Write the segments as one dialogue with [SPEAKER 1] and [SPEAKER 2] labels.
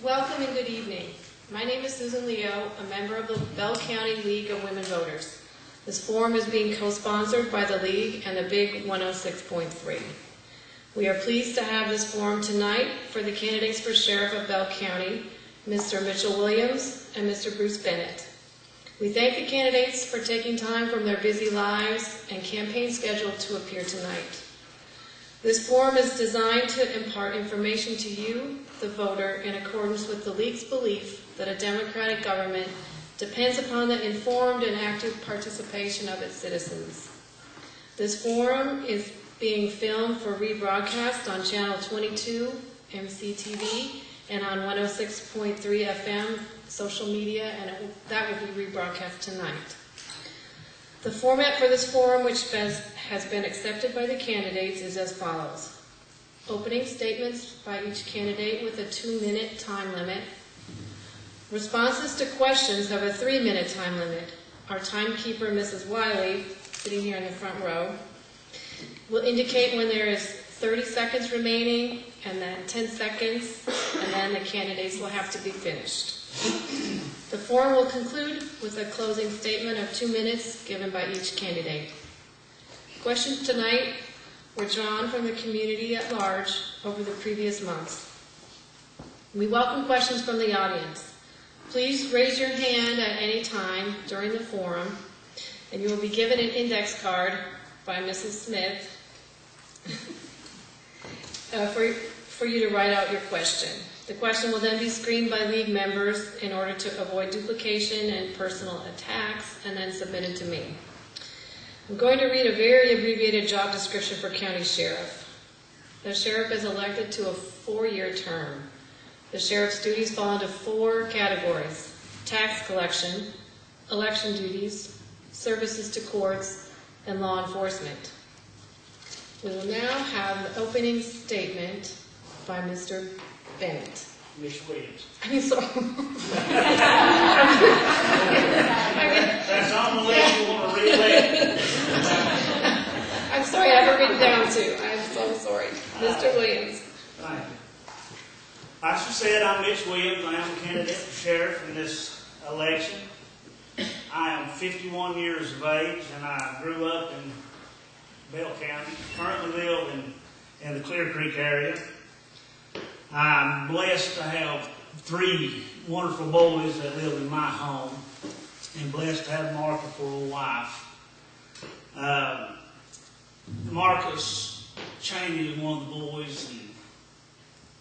[SPEAKER 1] Welcome and good evening. My name is Susan Leo, a member of the Bell County League of Women Voters. This forum is being co-sponsored by the League and the Big 106.3. We are pleased to have this forum tonight for the candidates for Sheriff of Bell County, Mr. Mitchell Williams and Mr. Bruce Bennett. We thank the candidates for taking time from their busy lives and campaign schedule to appear tonight. This forum is designed to impart information to you, the voter, in accordance with the League's belief that a democratic government depends upon the informed and active participation of its citizens. This forum is being filmed for rebroadcast on Channel 22, MCTV, and on 106.3 FM social media, and that will be rebroadcast tonight. The format for this forum, which has been accepted by the candidates, is as follows. Opening statements by each candidate with a 2-minute time limit. Responses to questions have a 3-minute time limit. Our timekeeper, Mrs. Wiley, sitting here in the front row, will indicate when there is 30 seconds remaining, and then 10 seconds, and then the candidates will have to be finished. The forum will conclude with a closing statement of 2 minutes given by each candidate. Questions tonight were drawn from the community at large over the previous months. We welcome questions from the audience. Please raise your hand at any time during the forum, and you will be given an index card by Mrs. Smith for you to write out your question. The question will then be screened by League members in order to avoid duplication and personal attacks, and then submitted to me. I'm going to read a very abbreviated job description for County Sheriff. The Sheriff is elected to a 4-year term. The Sheriff's duties fall into 4 categories: tax collection, election duties, services to courts, and law enforcement. We will now have the opening statement by Mr. Bennett.
[SPEAKER 2] Ms. Williams.
[SPEAKER 1] I mean, sorry.
[SPEAKER 2] That's on the list you want to read later.
[SPEAKER 1] I'm sorry, I have it written down too. I'm so sorry. Mr. Williams.
[SPEAKER 2] Thank you. Like she said, I'm Mitch Williams. I am a candidate for sheriff in this election. I am 51 years of age, and I grew up in Bell County. Currently live in the Clear Creek area. I'm blessed to have 3 wonderful boys that live in my home, and blessed to have Martha for a wife. Marcus Cheney is one of the boys, and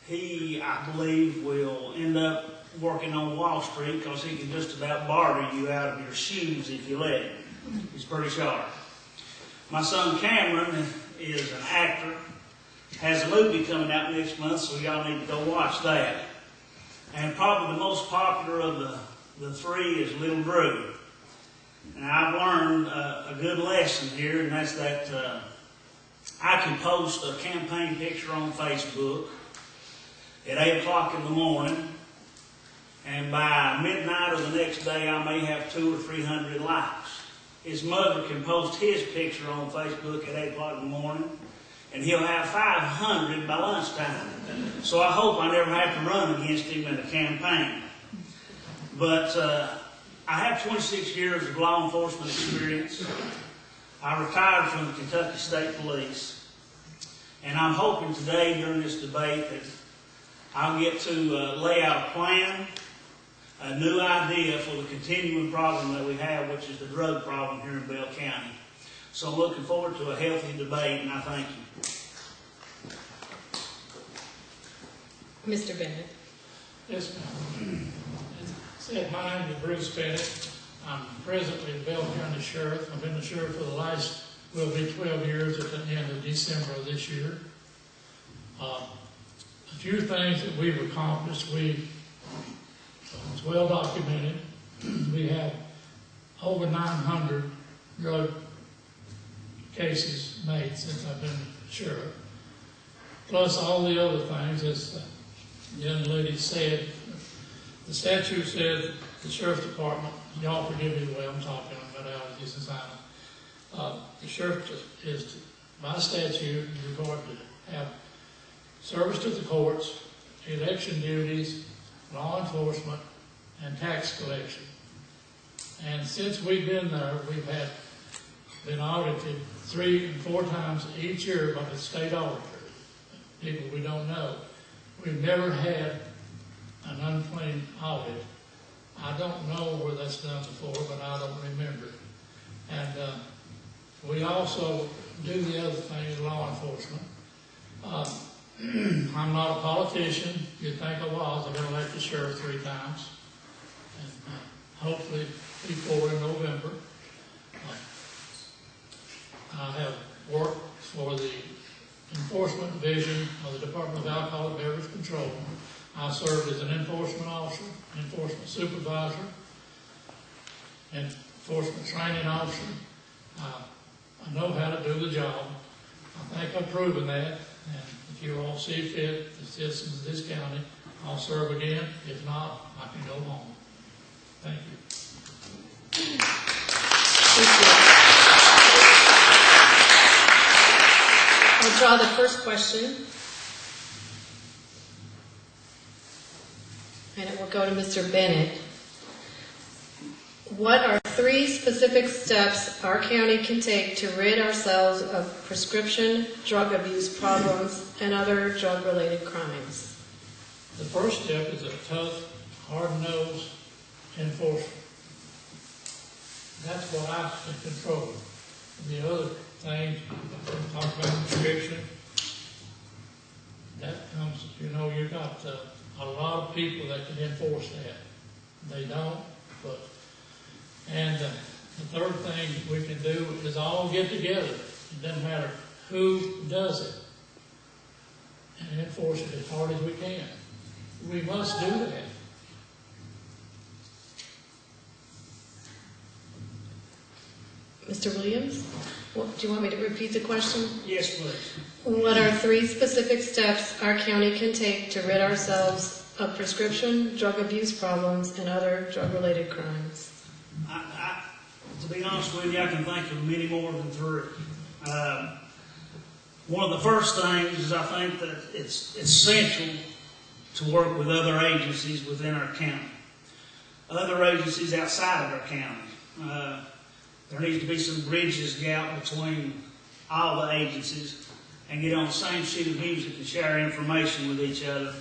[SPEAKER 2] he, I believe, will end up working on Wall Street because he can just about barter you out of your shoes if you let him. He's pretty sharp. My son Cameron is an actor. Has a movie coming out next month, so y'all need to go watch that. And probably the most popular of the 3 is Little Drew. And I've learned a good lesson here, and that's that I can post a campaign picture on Facebook at 8 o'clock in the morning, and by midnight of the next day I may have 200 or 300 likes. His mother can post his picture on Facebook at 8 o'clock in the morning, and he'll have 500 by lunchtime. So I hope I never have to run against him in a campaign. But I have 26 years of law enforcement experience. I retired from the Kentucky State Police. And I'm hoping today during this debate that I'll get to lay out a plan, a new idea for the continuing problem that we have, which is the drug problem here in Bell County. So I'm looking forward to a healthy debate, and I thank you.
[SPEAKER 1] Mr. Bennett.
[SPEAKER 3] Yes, ma'am. My name is Bruce Bennett. I'm presently the Bell County Sheriff. I've been the sheriff for the last, will be 12 years at the end of December of this year. A few things that we've accomplished. It's well documented. We have over 900 drug cases made since I've been sheriff. Plus all the other things, as the young lady said, the statute said the sheriff's department, y'all forgive me the way I'm talking about allergies and sinus. The sheriff is, by statute, required to have service to the courts, election duties, law enforcement, and tax collection. And since we've been there, we've been audited 3 and 4 times each year by the state auditor, people we don't know. We've never had an unclean audit. I don't know where that's done before, but I don't remember. And we also do the other thing as law enforcement. I'm not a politician. You'd think I was. I've been elected sheriff 3 times. And hopefully be 4 in November. I have worked for the Enforcement Division of the Department of Alcohol and Beverage Control. I served as an enforcement officer, enforcement supervisor, enforcement training officer. I know how to do the job. I think I've proven that. And if you all see fit, the citizens of this county, I'll serve again. If not, I can go home. Thank you.
[SPEAKER 1] I'll draw the first question. And it will go to Mr. Bennett. What are 3 specific steps our county can take to rid ourselves of prescription drug abuse problems and other drug-related crimes?
[SPEAKER 3] The first step is a tough, hard-nosed enforcement. That's what I can control. The other thing, talk about prescription, that comes, you've got a lot of people that can enforce that. They don't, but, and the third thing we can do is all get together. It doesn't matter who does it, and enforce it as hard as we can. We must do that.
[SPEAKER 1] Mr. Williams, do you want me to repeat the question?
[SPEAKER 2] Yes, please.
[SPEAKER 1] What are 3 specific steps our county can take to rid ourselves of prescription drug abuse problems and other drug-related crimes?
[SPEAKER 2] To be honest with you, I can think of many more than 3. One of the first things is I think that it's essential to work with other agencies within our county, other agencies outside of our county. There needs to be some bridges gap between all the agencies and get on the same sheet of music and share information with each other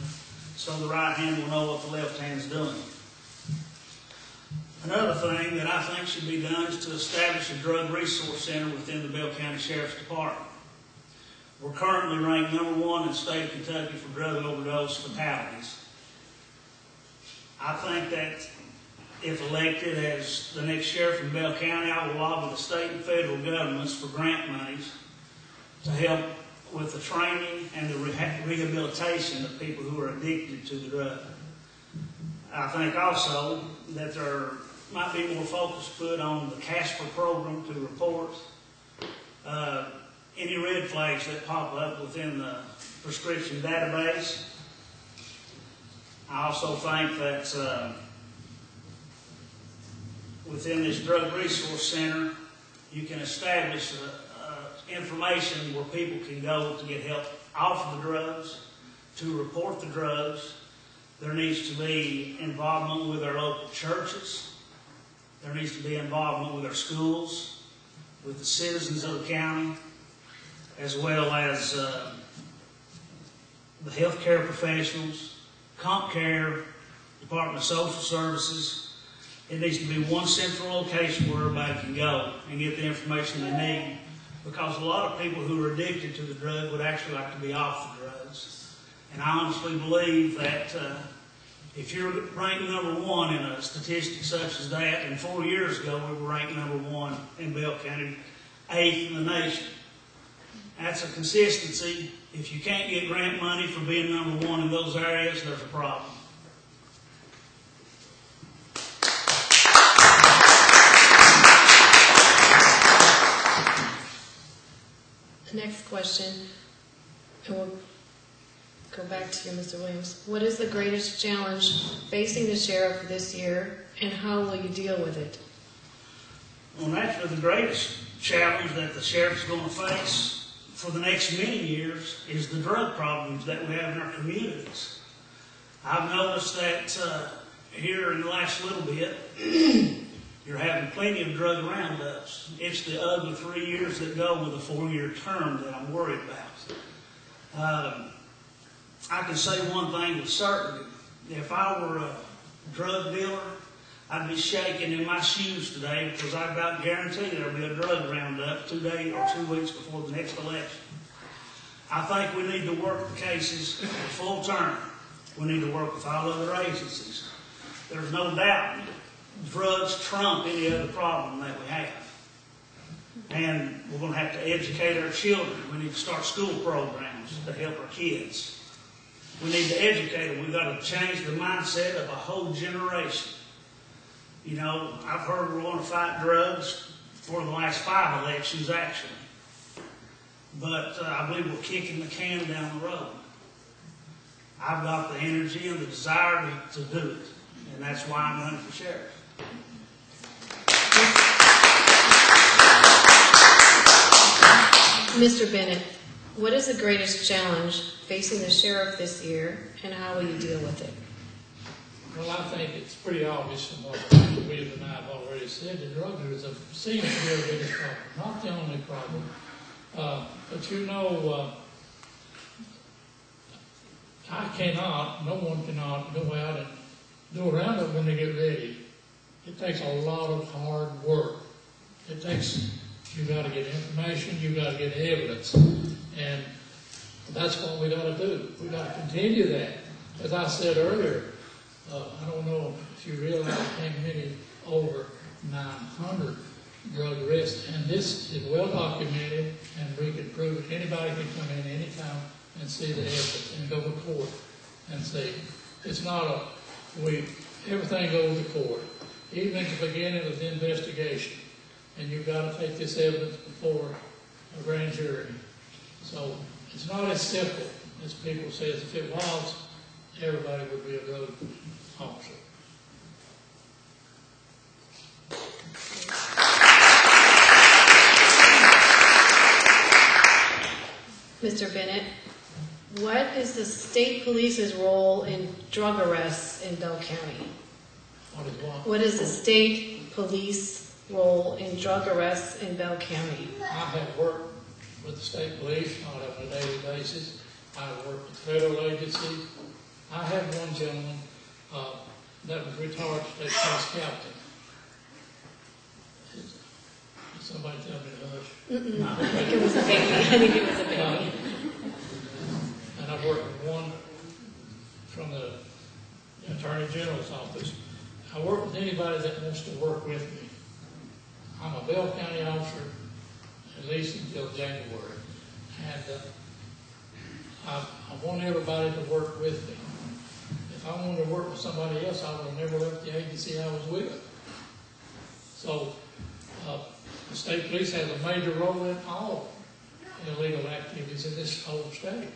[SPEAKER 2] so the right hand will know what the left hand's doing. Another thing that I think should be done is to establish a drug resource center within the Bell County Sheriff's Department. We're currently ranked #1 in the state of Kentucky for drug overdose fatalities. I think that if elected as the next sheriff in Bell County, I will lobby the state and federal governments for grant monies to help with the training and the rehabilitation of people who are addicted to the drug. I think also that there might be more focus put on the CASPER program to report any red flags that pop up within the prescription database. I also think that within this drug resource center, you can establish information where people can go to get help off of the drugs, to report the drugs. There needs to be involvement with our local churches. There needs to be involvement with our schools, with the citizens of the county, as well as the healthcare professionals, comp care, Department of Social Services. It needs to be one central location where everybody can go and get the information they need, because a lot of people who are addicted to the drug would actually like to be off the drugs. And I honestly believe that if you're ranked #1 in a statistic such as that, and 4 years ago we were ranked #1 in Bell County, 8th in the nation. That's a consistency. If you can't get grant money for being #1 in those areas, there's a problem.
[SPEAKER 1] Next question, and we'll go back to you, Mr. Williams. What is the greatest challenge facing the sheriff this year, and how will you deal with it?
[SPEAKER 2] Well, naturally, the greatest challenge that the sheriff's going to face for the next many years is the drug problems that we have in our communities. I've noticed that here in the last little bit, you're having plenty of drug roundups. It's the other 3 years that go with a 4-year term that I'm worried about. I can say one thing with certainty. If I were a drug dealer, I'd be shaking in my shoes today because I about guarantee there'll be a drug roundup 2 days or 2 weeks before the next election. I think we need to work the cases full term. We need to work with all other agencies. There's no doubt drugs trump any other problem that we have. And we're going to have to educate our children. We need to start school programs to help our kids. We need to educate them. We've got to change the mindset of a whole generation. You know, I've heard we're going to fight drugs for the last 5 elections, actually. But I believe we're kicking the can down the road. I've got the energy and the desire to do it. And that's why I'm running for sheriff.
[SPEAKER 1] Mr. Bennett, what is the greatest challenge facing the sheriff this year, and how will you deal with it?
[SPEAKER 3] Well, I think it's pretty obvious from what William and I have already said. The drug seems to be our biggest problem, not the only problem. But you know, no one cannot go out and do a roundup when they get ready. It takes a lot of hard work. You got to get information, you got to get evidence, and that's what we got to do. We got to continue that. As I said earlier, I don't know if you realize how many over 900 drug arrests, and this is well documented, and we can prove it. Anybody can come in anytime and see the evidence and go to court and see. It's not everything goes to court, even at the beginning of the investigation. And you've got to take this evidence before a grand jury. So it's not as simple as people say. If it was, everybody would be a drug officer.
[SPEAKER 1] Mr. Bennett, what is the state police's role in drug arrests in Bell County?
[SPEAKER 3] What is what?
[SPEAKER 1] What is the state police role in drug arrests in Bell County?
[SPEAKER 3] I have worked with the state police on a daily basis. I have worked with federal agencies. I had one gentleman that was retired state police captain. Did somebody tell me to hush?
[SPEAKER 1] No. I think it was a baby. I think it was a baby.
[SPEAKER 3] And I've worked with one from the Attorney General's office. I work with anybody that wants to work with me. I'm a Bell County officer at least until January. And I want everybody to work with me. If I wanted to work with somebody else, I would have never left the agency I was with. So the state police has a major role in all illegal activities in this whole state.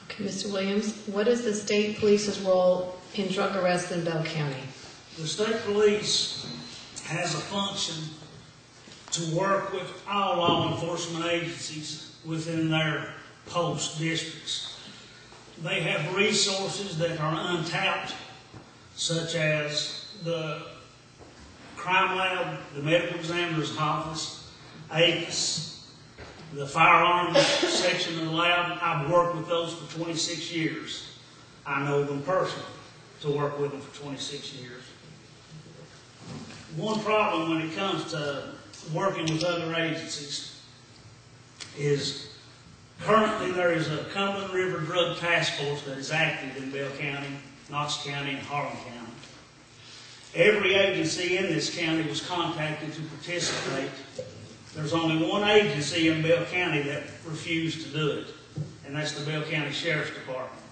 [SPEAKER 1] Okay, Mr. Williams, what is the state police's role in drug arrests in Bell County?
[SPEAKER 2] The state police has a function to work with all law enforcement agencies within their post districts. They have resources that are untapped, such as the crime lab, the medical examiner's office, ACE, the firearms section of the lab. I've worked with those for 26 years. I know them personally to work with them for 26 years. One problem when it comes to working with other agencies is currently there is a Cumberland River Drug Task Force that is active in Bell County, Knox County, and Harlan County. Every agency in this county was contacted to participate. There's only one agency in Bell County that refused to do it, and that's the Bell County Sheriff's Department.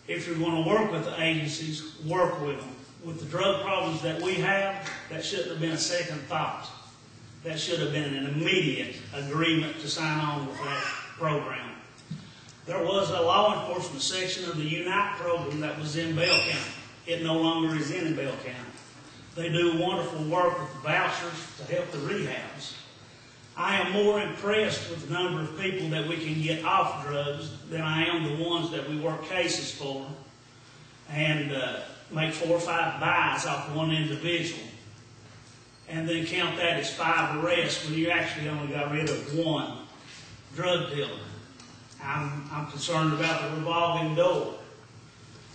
[SPEAKER 2] If you're going to work with the agencies, work with them. With the drug problems that we have, that shouldn't have been a second thought. That should have been an immediate agreement to sign on with that program. There was a law enforcement section of the Unite program that was in Bell County. It no longer is in Bell County. They do wonderful work with the vouchers to help the rehabs. I am more impressed with the number of people that we can get off drugs than I am the ones that we work cases for and make 4 or 5 buys off one individual, and then count that as 5 arrests when you actually only got rid of 1 drug dealer. I'm concerned about the revolving door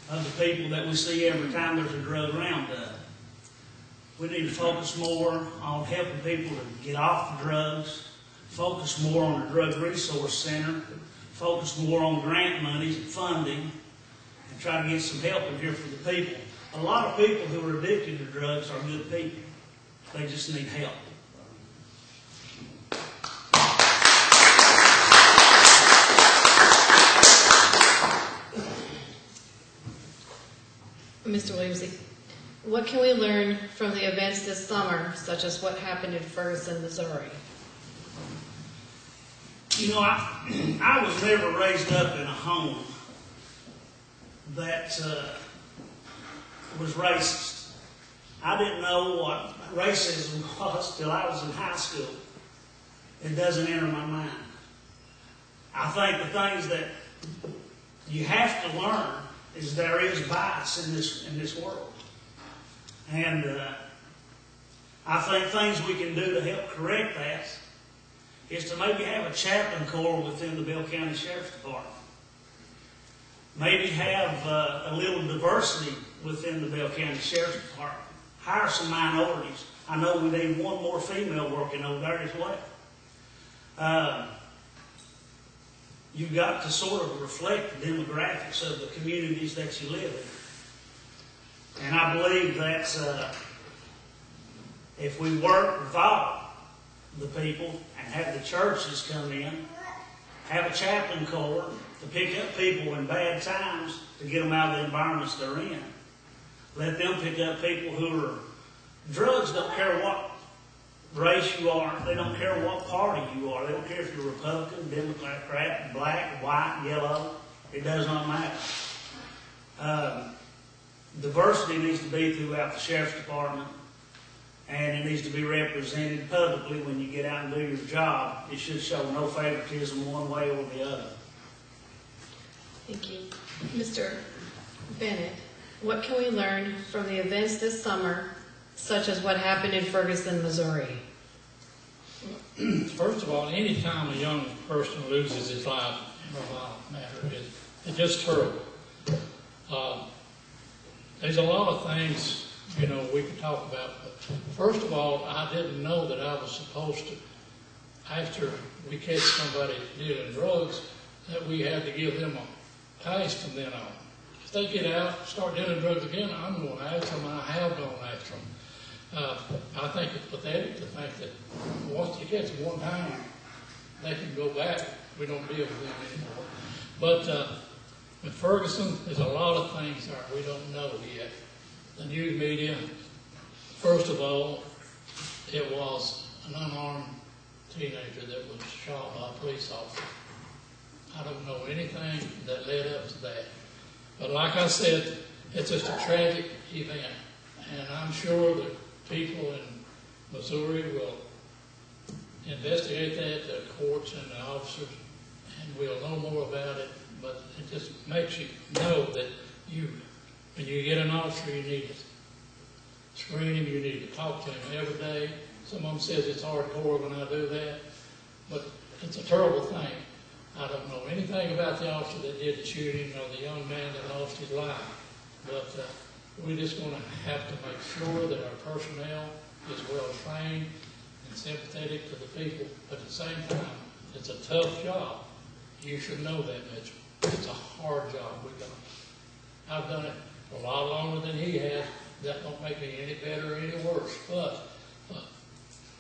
[SPEAKER 2] of the people that we see every time there's a drug roundup. We need to focus more on helping people to get off the drugs, focus more on the Drug Resource Center, focus more on grant monies and funding, and try to get some help in here for the people. A lot of people who are addicted to drugs are good people. They just need help.
[SPEAKER 1] Mr. Williams, what can we learn from the events this summer, such as what happened in Ferguson, Missouri?
[SPEAKER 2] You know, I was never raised up in a home that was racist. I didn't know what racism was till I was in high school. It doesn't enter my mind. I think the things that you have to learn is there is bias in this world. And I think things we can do to help correct that is to maybe have a chaplain corps within the Bell County Sheriff's Department. Maybe have a little diversity within the Bell County Sheriff's Department. Hire some minorities. I know we need 1 more female working over there as well. You've got to sort of reflect the demographics of the communities that you live in. And I believe that if we work with all the people and have the churches come in, have a chaplain corps to pick up people in bad times to get them out of the environments they're in. Let them pick up people who are, drugs don't care what race you are, they don't care what party you are, they don't care if you're Republican, Democrat, black, white, yellow, it does not matter. Diversity needs to be throughout the Sheriff's Department, and it needs to be represented publicly when you get out and do your job. It should show no favoritism one way or the other.
[SPEAKER 1] Thank you. Mr. Bennett, what can we learn from the events this summer, such as what happened in Ferguson, Missouri?
[SPEAKER 3] First of all, any time a young person loses his life in a violent matter, it's just terrible. There's a lot of things, we can talk about. But first of all, I didn't know that I was supposed to, after we catch somebody dealing drugs, that we had to give them a pass from then on. If they get out, start dealing drugs again, I'm going after them. I have gone after them. I think it's pathetic to think that once you catch them one time, they can go back. We don't deal with them anymore. But in Ferguson, there's a lot of things there we don't know yet. The news media, first of all, it was an unarmed teenager that was shot by a police officer. I don't know anything that led up to that. But like I said, it's just a tragic event. And I'm sure that people in Missouri will investigate that, the courts and the officers, and we'll know more about it. But it just makes you know that when you get an officer, you need to screen him, you need to talk to him every day. Some of them says it's hardcore when I do that, but it's a terrible thing. I don't know anything about the officer that did the shooting or the young man that lost his life, but we're just going to have to make sure that our personnel is well trained and sympathetic to the people. But at the same time, it's a tough job. You should know that, Mitchell. It's a hard job we've done. I've done it a lot longer than he has. That don't make me any better or any worse. But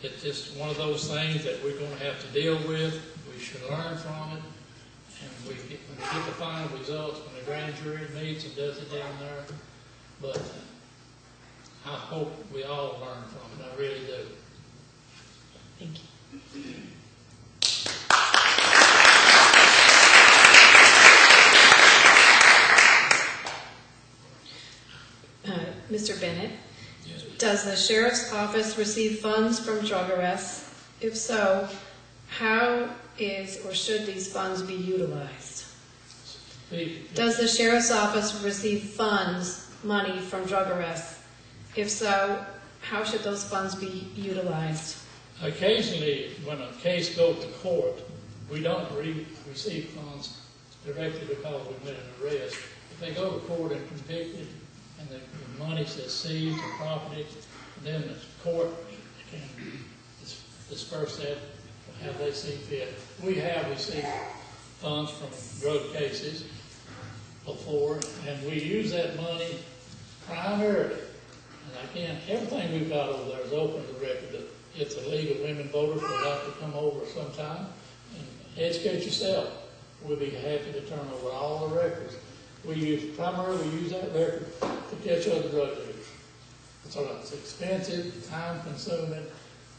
[SPEAKER 3] it's just one of those things that we're going to have to deal with. We should learn from it. And when we get the final results, when the grand jury meets and does it down there. But I hope we all learn from it. I really do.
[SPEAKER 1] Thank you. Mr. Bennett,
[SPEAKER 3] Yes.
[SPEAKER 1] does the Sheriff's Office receive funds from drug arrests? If so, How is or should these funds be utilized? Does the sheriff's office receive money from drug arrests? If so, how should those funds be utilized?
[SPEAKER 3] Occasionally, when a case goes to court, we don't receive funds directly because we made an arrest. If they go to court and convicted, and the money's seized, the property, then the court can disperse that how they see fit. We have received funds from drug cases before, and we use that money primarily. And again, everything we've got over there is open to the record. If the League of Women Voters would like to come over sometime and educate yourself, we'll be happy to turn over all the records. Primarily we use that record to catch other drug dealers. It's expensive, time consuming.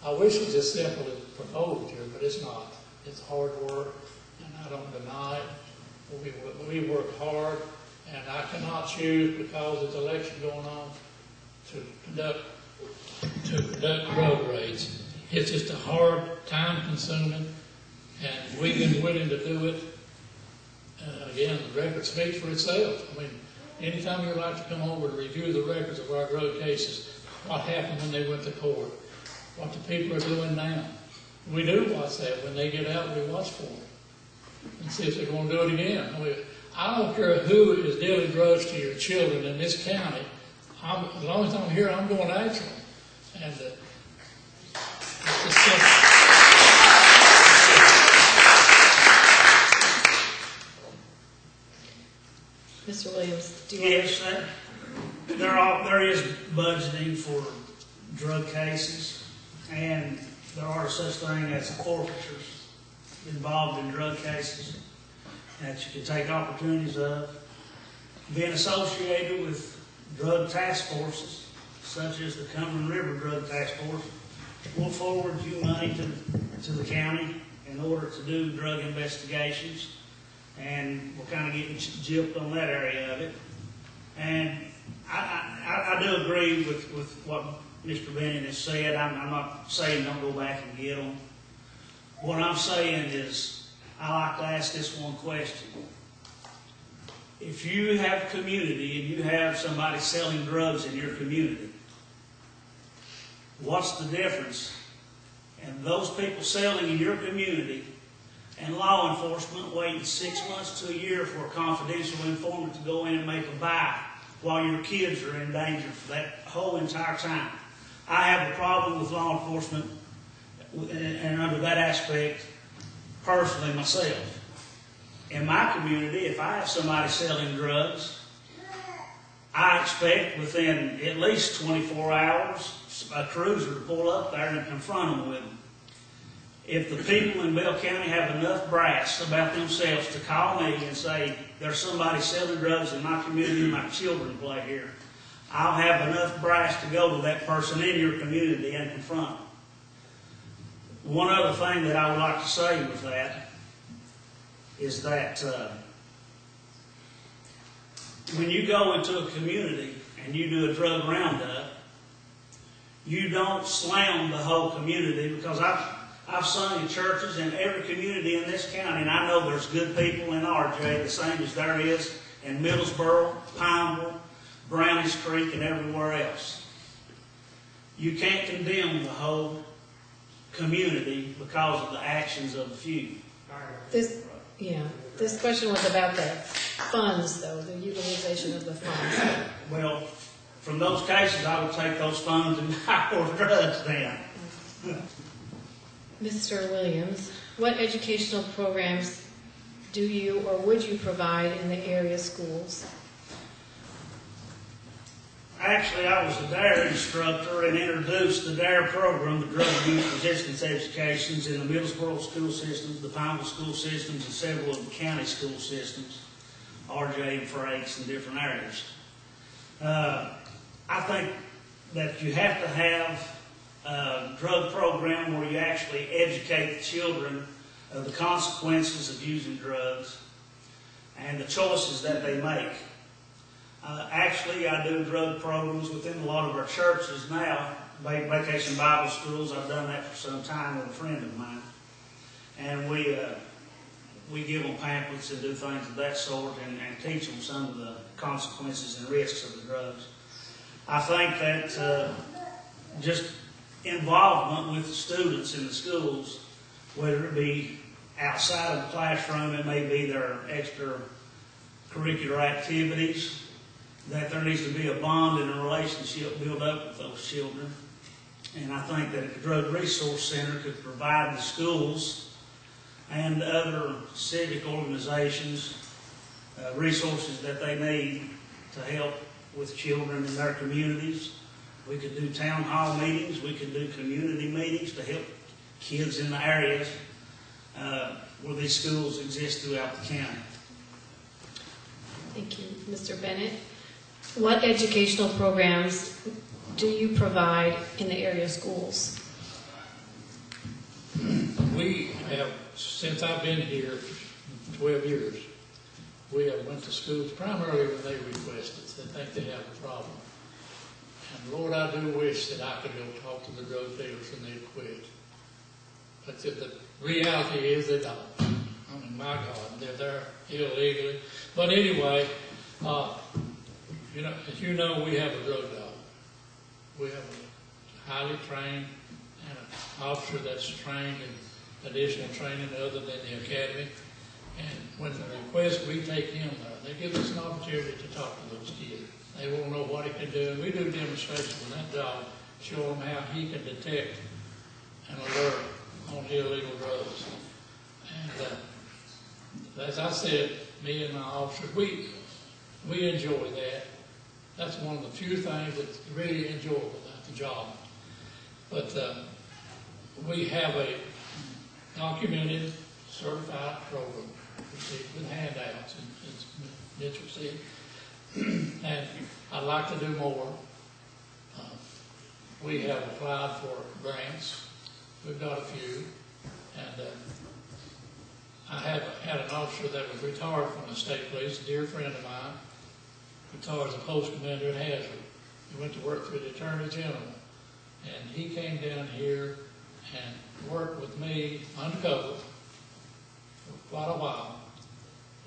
[SPEAKER 3] I wish it was as simple as proposed here, but it's not. It's hard work, and I don't deny it. We work hard, and I cannot choose, because there's an election going on, to conduct drug raids. It's just a hard, time-consuming, and we've been willing to do it. Again, the record speaks for itself. I mean, anytime you'd like to come over to review the records of our drug cases, what happened when they went to court, what the people are doing now. We do watch that. When they get out, we watch for them and see if they're going to do it again. I mean, I don't care who is dealing drugs to your children in this county. As long as I'm here, I'm going after them. And it's just simple.
[SPEAKER 1] Mr. Williams, do you
[SPEAKER 2] Yes, there is budgeting for drug cases, and there are such things as forfeitures involved in drug cases that you can take opportunities of. Being associated with drug task forces, such as the Cumberland River Drug Task Force, will forward you money to the county in order to do drug investigations, and we're kind of getting gypped on that area of it. And I do agree with what Mr. Bennett has said. I'm not saying don't go back and get them. What I'm saying is, I like to ask this one question. If you have a community and you have somebody selling drugs in your community, what's the difference in those people selling in your community and law enforcement waiting 6 months to a year for a confidential informant to go in and make a buy while your kids are in danger for that whole entire time? I have a problem with law enforcement and under that aspect personally myself. In my community, if I have somebody selling drugs, I expect within at least 24 hours a cruiser to pull up there and confront them with them. If the people in Bell County have enough brass about themselves to call me and say, there's somebody selling drugs in my community and my children play here, I'll have enough brass to go to that person in your community and confront them. One other thing that I would like to say with that is that when you go into a community and you do a drug roundup, you don't slam the whole community, because I've sung in churches in every community in this county, and I know there's good people in RJ, the same as there is in Middlesboro, Pineville, Brownies Creek, and everywhere else. You can't condemn the whole community because of the actions of a few.
[SPEAKER 1] This question was about the funds, though, the utilization of the funds.
[SPEAKER 2] Well, from those cases, I would take those funds and buy more drugs then.
[SPEAKER 1] Mr. Williams, what educational programs do you or would you provide in the area schools?
[SPEAKER 2] Actually, I was a DARE instructor and introduced the DARE program, the Drug Abuse Resistance Educations, in the Middlesboro school systems, the Pineville school systems, and several of the county school systems, RJ and Frakes, and different areas. I think that you have to have a drug program where you actually educate the children of the consequences of using drugs and the choices that they make. Actually, I do drug programs within a lot of our churches now, Vacation Bible Schools. I've done that for some time with a friend of mine. and we give them pamphlets and do things of that sort, and teach them some of the consequences and risks of the drugs. I think that just involvement with the students in the schools, whether it be outside of the classroom, it may be their extracurricular activities, that there needs to be a bond and a relationship built up with those children. And I think that a drug resource center could provide the schools and other civic organizations resources that they need to help with children in their communities. We could do town hall meetings, we could do community meetings to help kids in the areas where these schools exist throughout the county.
[SPEAKER 1] Thank you. Mr. Bennett, what educational programs do you provide in the area schools?
[SPEAKER 3] We have, since I've been here 12 years, we have went to schools primarily when they requested. They think they have a problem. And Lord, I do wish that I could go talk to the drug dealers and they'd quit. But the reality is they don't. I mean, my God, they're there illegally. But anyway, as you know, we have a drug dog. We have a highly trained and an officer that's trained in additional training other than the academy. And when the request, we take him there. They give us an opportunity to talk to those kids. They won't know what he can do. And we do demonstrations with that dog, show him how he can detect and alert on illegal drugs. And as I said, me and my officer, we enjoy that. That's one of the few things that's really enjoyable about the job. But we have a documented, certified program with handouts, as Mitchell said. And I'd like to do more. We have applied for grants. We've got a few. And I had an officer that was retired from the state police, a dear friend of mine, retired as a post commander in Hazard. He went to work for the Attorney General. And he came down here and worked with me undercover for quite a while.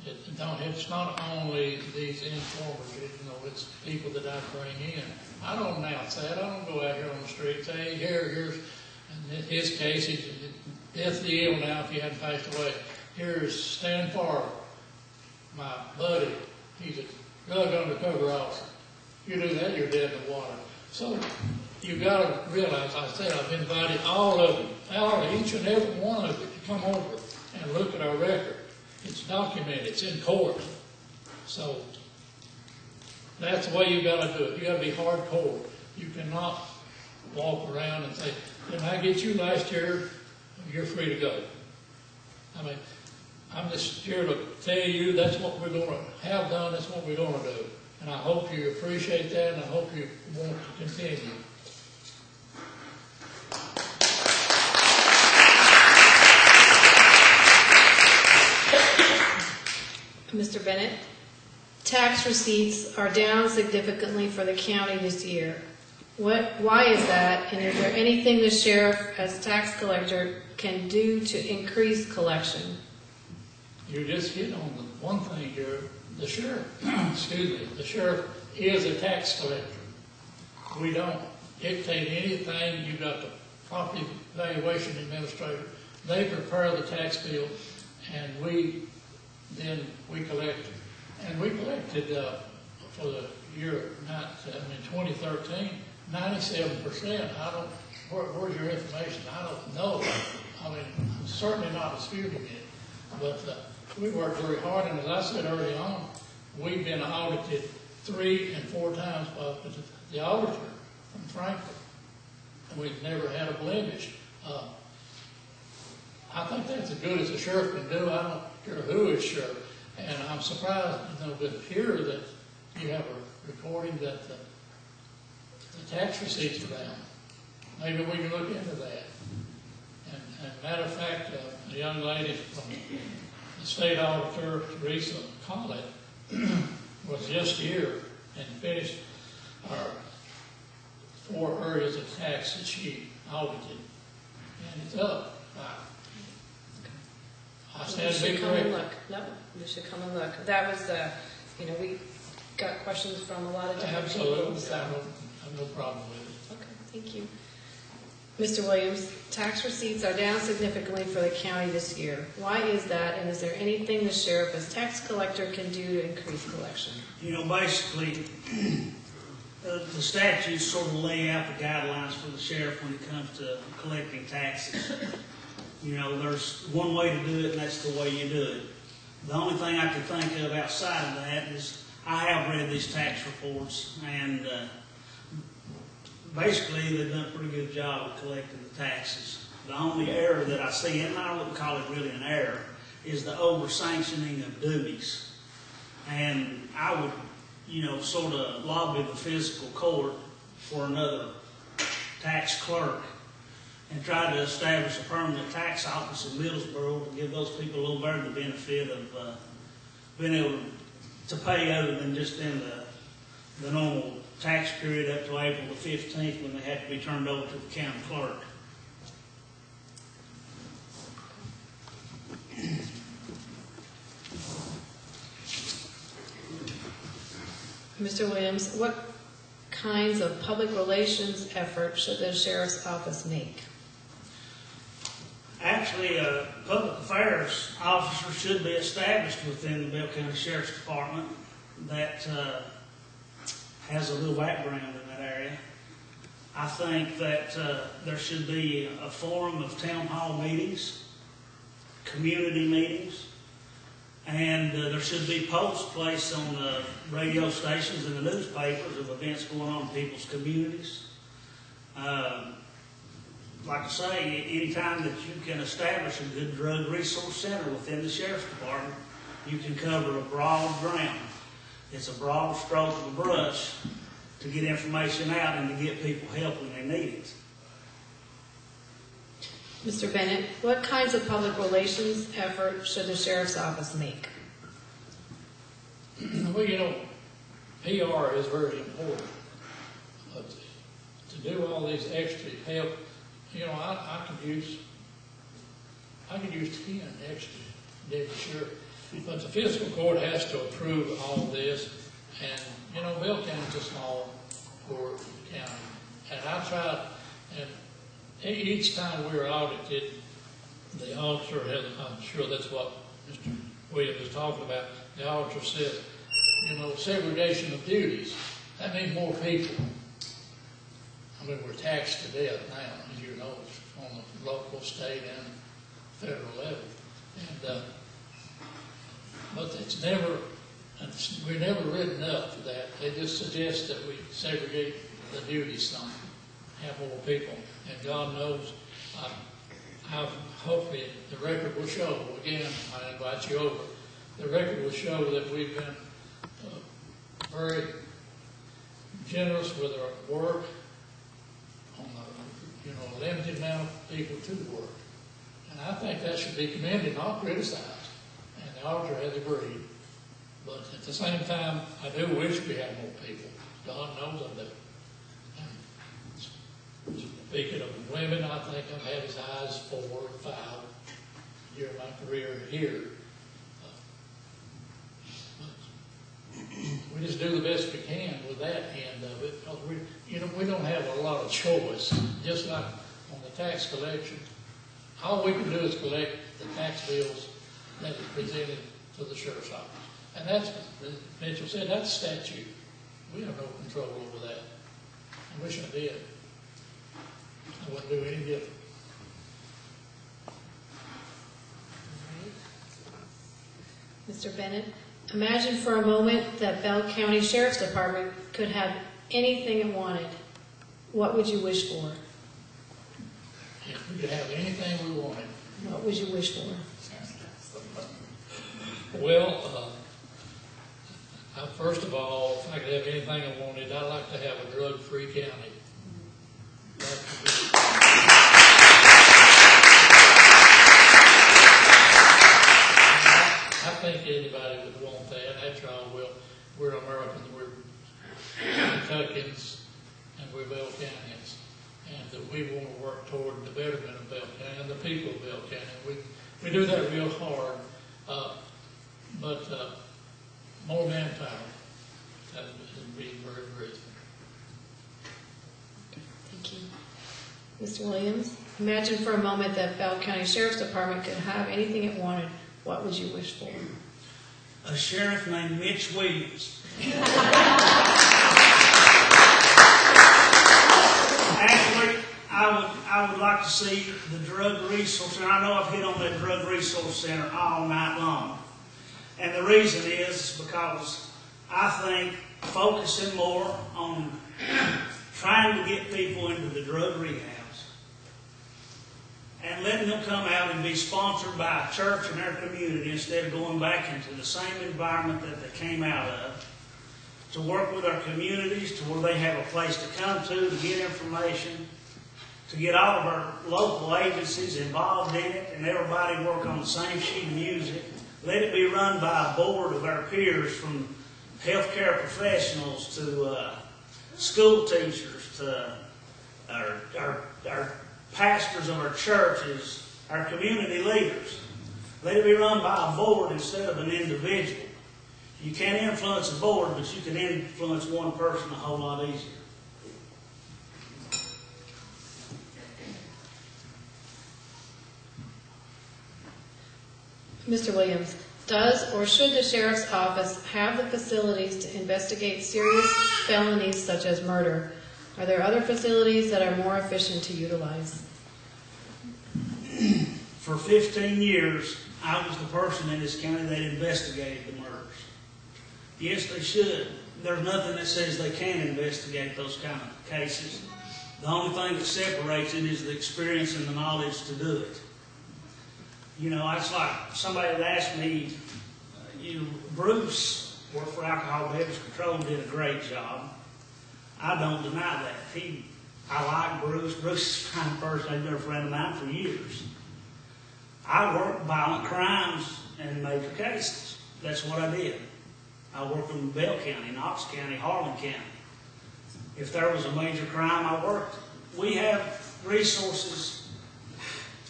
[SPEAKER 3] It's not only these informers, it's people that I bring in. I don't announce that. I don't go out here on the street and say, hey, here's, in his case, he's deathly ill now if he hadn't passed away. Here's Stan Farber, my buddy. He's a drug undercover officer. You do that, you're dead in the water. So you've got to realize, I said, I've invited all of them, each and every one of you to come over and look at our record. It's documented. It's in court. So that's the way you got to do it. You got to be hardcore. You cannot walk around and say, "Didn't I get you last year? You're free to go." I mean, I'm just here to tell you that's what we're going to have done. That's what we're going to do, and I hope you appreciate that, and I hope you want to continue.
[SPEAKER 1] Mr. Bennett, tax receipts are down significantly for the county this year. Why is that, and is there anything the sheriff, as tax collector, can do to increase collection?
[SPEAKER 3] You just hit on the one thing here. The sheriff, the sheriff is a tax collector. We don't dictate anything. You've got the property valuation administrator. They prepare the tax bill, and we collect it. And we collected for the year 2013, 97%. Where's your information? I don't know. I mean, I'm certainly not disputing it. But we worked very hard, and as I said early on, we've been audited 3 and 4 times by the auditor from Frankfurt. And we've never had a blemish. I think that's as good as a sheriff can do. I don't care who is sheriff. And I'm surprised, with here that you have a recording that the tax receipts are down. Maybe we can look into that. And matter of fact, a young lady from the state auditor, Teresa Collett, was just here and finished our 4 areas of tax that she audited. And it's up. I
[SPEAKER 1] You
[SPEAKER 3] stand to be
[SPEAKER 1] should come and
[SPEAKER 3] corrected.
[SPEAKER 1] look. No, you should come and look. That was, we got questions from a lot of different people.
[SPEAKER 3] Absolutely,
[SPEAKER 1] So.
[SPEAKER 3] I have no problem with it.
[SPEAKER 1] Okay, thank you. Mr. Williams, tax receipts are down significantly for the county this year. Why is that, and is there anything the sheriff as tax collector can do to increase collection?
[SPEAKER 2] Basically, the statutes sort of lay out the guidelines for the sheriff when it comes to collecting taxes. There's one way to do it, and that's the way you do it. The only thing I can think of outside of that is I have read these tax reports, and basically they've done a pretty good job of collecting the taxes. The only error that I see, and I wouldn't call it really an error, is the over-sanctioning of duties. And I would, sort of lobby the fiscal court for another tax clerk and try to establish a permanent tax office in Middlesboro to give those people a little better the benefit of being able to pay other than just in the normal tax period up to April the 15th when they have to be turned over to the county clerk.
[SPEAKER 1] Mr. Williams, what kinds of public relations efforts should the sheriff's office make?
[SPEAKER 2] Actually, a public affairs officer should be established within the Bell County Sheriff's Department that has a little background in that area. I think that there should be a forum of town hall meetings, community meetings, and there should be posts placed on the radio stations and the newspapers of events going on in people's communities. Like I say, anytime that you can establish a good drug resource center within the sheriff's department, you can cover a broad ground. It's a broad stroke of a brush to get information out and to get people help when they need it.
[SPEAKER 1] Mr. Bennett, what kinds of public relations efforts should the sheriff's office make?
[SPEAKER 3] Well, PR is very important. But to do all these extra help, I could use 10 extra deputy sheriff. But the fiscal court has to approve all this, and Bell County's a small, poor county. And I tried, and each time we were audited, the auditor had, I'm sure that's what Mr. Williams is talking about, the auditor said, segregation of duties. That means more people. We're taxed to death now, as you know, on the local, state, and federal level. And but we're never written up for that. They just suggest that we segregate the duties some, have more people. And God knows, hopefully the record will show, again, I invite you over, the record will show that we've been very generous with our work on a limited amount of people to work. And I think that should be commended, not criticized. And the auditor has agreed. But at the same time, I do wish we had more people. God knows I do. And speaking of women, I think I've had as high as 4 or 5 during my career here. We just do the best we can with that end of it, because we don't have a lot of choice. Just like on the tax collection, all we can do is collect the tax bills that are presented to the sheriff's office. And that's, as Mitchell said, that's statute. We have no control over that. I wish I did. I wouldn't do any different.
[SPEAKER 1] Mr. Bennett, imagine for a moment that Bell County Sheriff's Department could have anything it wanted. What would you wish for?
[SPEAKER 3] If we could have anything we wanted.
[SPEAKER 1] What would you wish for?
[SPEAKER 3] Well, first of all, if I could have anything I wanted, I'd like to have a drug-free county. I think anybody would want that. After all, we're Americans, we're Kentuckians, and we're Bell Countyans. And that we want to work toward the betterment of Bell County and the people of Bell County. we do that real hard, but more manpower, that would be very, very.
[SPEAKER 1] Thank you. Mr. Williams, imagine for a moment that Bell County Sheriff's Department could have anything it wanted. What would you wish for?
[SPEAKER 2] A sheriff named Mitch Williams. Actually, I would like to see the Drug Resource Center. I know I've hit on that Drug Resource Center all night long. And the reason is because I think focusing more on trying to get people into the drug rehabs and letting them come out and be sponsored by a church in their community instead of going back into the same environment that they came out of, to work with our communities to where they have a place to come to get information, to get all of our local agencies involved in it and everybody work on the same sheet of music. Let it be run by a board of our peers, from healthcare professionals to school teachers to our pastors of our churches, our community leaders. Let it be run by a board instead of an individual. You can't influence a board, but you can influence one person a whole lot easier.
[SPEAKER 1] Mr. Williams, does or should the Sheriff's Office have the facilities to investigate serious felonies such as murder? Are there other facilities that are more efficient to utilize?
[SPEAKER 2] For 15 years, I was the person in this county that investigated the murders. Yes, they should. There's nothing that says they can't investigate those kind of cases. The only thing that separates it is the experience and the knowledge to do it. You know, it's like somebody had asked me, Bruce worked for Alcohol Beverage Control and did a great job. I don't deny that. I like Bruce. Bruce is a fine person. He's been a friend of mine for years. I worked violent crimes and major cases. That's what I did. I worked in Bell County, Knox County, Harlan County. If there was a major crime, I worked. We have resources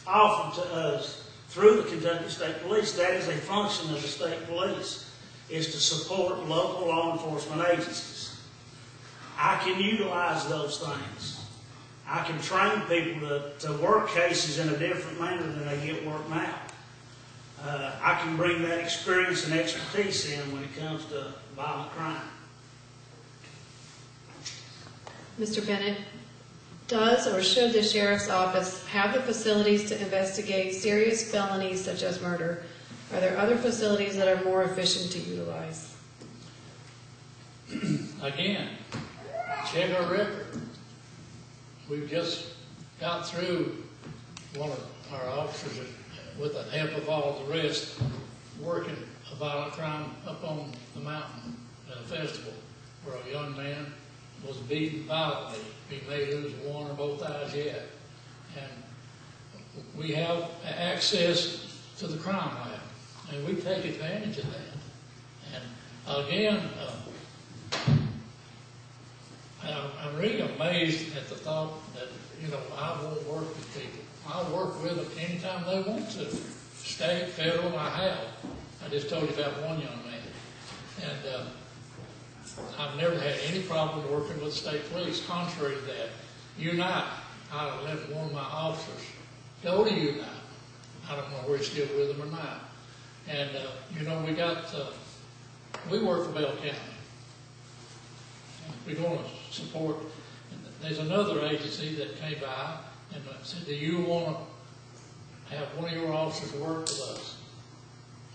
[SPEAKER 2] offered to us through the Kentucky State Police. That is a function of the state police, is to support local law enforcement agencies. I can utilize those things. I can train people to work cases in a different manner than they get worked now. I can bring that experience and expertise in when it comes to violent crime.
[SPEAKER 1] Mr. Bennett, does or should the Sheriff's Office have the facilities to investigate serious felonies such as murder? Are there other facilities that are more efficient to utilize?
[SPEAKER 3] Again, check our record. We've just got through one of our officers with the help of all the rest working a violent crime up on the mountain at a festival where a young man was beaten violently. He may lose one or both eyes yet. And we have access to the crime lab, and we take advantage of that. And again, I'm really amazed at the thought that, I won't work with people. I'll work with them anytime they want to. State, federal, I have. I just told you about one young man. And I've never had any problem working with the state police. Contrary to that, Unite, I let one of my officers go to Unite. I don't know where he's still with them or not. And, we work for Bell County. We're going to support. There's another agency that came by and said, do you want to have one of your officers work with us?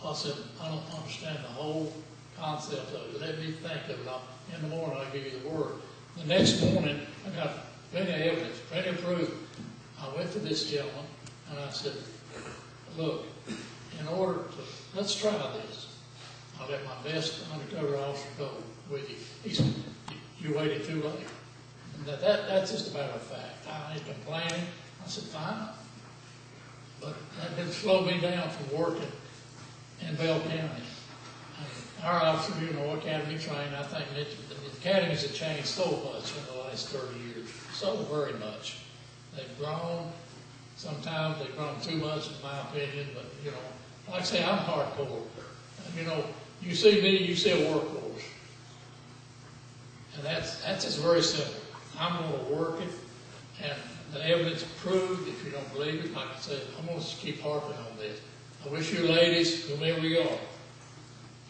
[SPEAKER 3] I said, I don't understand the whole concept of it. Let me think of it. In the morning, I'll give you the word. The next morning, I got plenty of evidence, plenty of proof. I went to this gentleman and I said, look, let's try this. I'll let my best undercover officer go with you. He said, you waited too late. And that's just a matter of fact. I ain't complaining. I said, fine. But that didn't slow me down from working in Bell County. Our officer, academy trained, I think the academies have changed so much in the last 30 years. So very much. They've grown. Sometimes they run too much, in my opinion, but, you know, like I say, I'm hardcore. You know, you see me, you see a workhorse. And that's just very simple. I'm going to work it, and the evidence proved. If you don't believe it, like I said, I'm going to keep harping on this. I wish you ladies, whomever you are,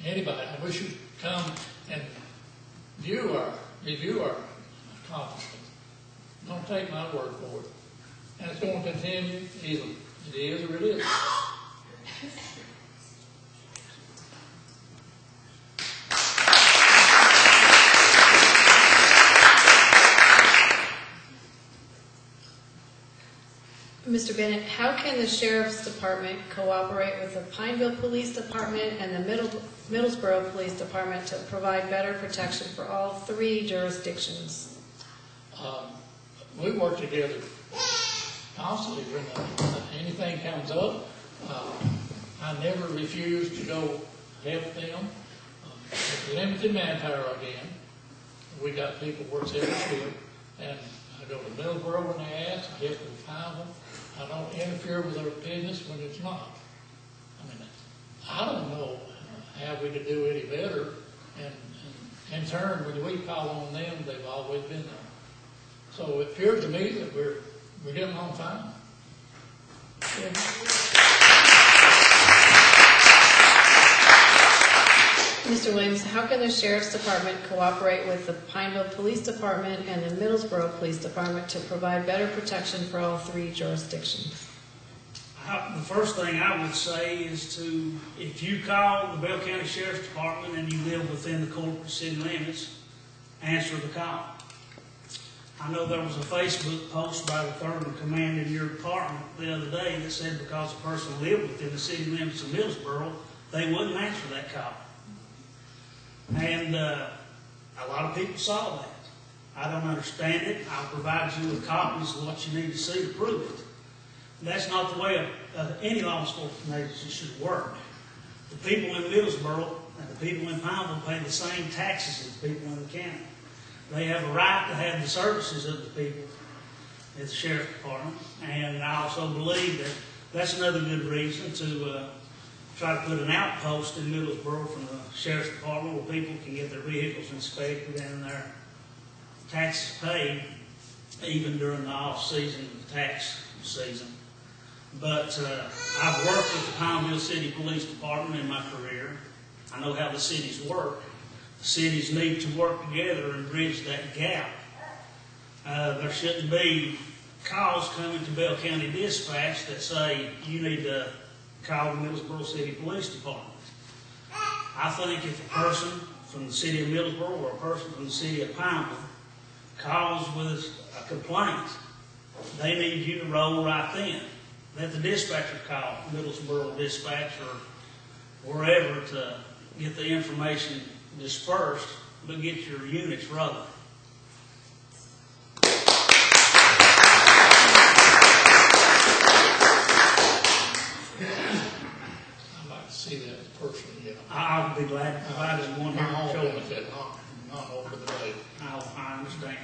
[SPEAKER 3] anybody, I wish you'd come and review our accomplishments. Don't take my word for it. And it's going to continue, either it is or it isn't.
[SPEAKER 1] Mr. Bennett, how can the Sheriff's Department cooperate with the Pineville Police Department and the Middlesboro Police Department to provide better protection for all three jurisdictions?
[SPEAKER 3] We work together constantly when anything comes up. I never refuse to go help them. With limited manpower again. We got people who works every shift, and I go to Middlesboro when they ask, I help them find them. I don't interfere with their business when it's not. I mean, I don't know how we could do any better, and in turn, when we call on them, they've always been there. So it appears to me that we're getting along fine. Yeah.
[SPEAKER 1] Mr. Williams, how can the Sheriff's Department cooperate with the Pineville Police Department and the Middlesboro Police Department to provide better protection for all three jurisdictions?
[SPEAKER 2] The first thing I would say is if you call the Bell County Sheriff's Department and you live within the corporate city limits, answer the call. I know there was a Facebook post by the third in command in your department the other day that said because a person lived within the city limits of Middlesboro, they wouldn't answer that call. And a lot of people saw that. I don't understand it. I'll provide you with copies of what you need to see to prove it. That's not the way any law enforcement agency should work. The people in Middlesboro and the people in Pineville pay the same taxes as the people in the county. They have a right to have the services of the people at the Sheriff's Department. And I also believe that that's another good reason to try to put an outpost in Middlesboro from the Sheriff's Department where people can get their vehicles inspected and their taxes paid, even during the off-season, the tax season. But I've worked with the Pineville City Police Department in my career. I know how the cities work. The cities need to work together and bridge that gap. There shouldn't be calls coming to Bell County Dispatch that say you need to call the Middlesboro City Police Department. I think if a person from the city of Middlesboro or a person from the city of Pineville calls with a complaint, they need you to roll right then. Let the dispatcher call Middlesboro Dispatch or wherever to get the information dispersed, but get your units rolling.
[SPEAKER 3] See that personally, you know.
[SPEAKER 2] I'll be glad to provide you one here and show you.
[SPEAKER 3] Not over the day.
[SPEAKER 2] I understand.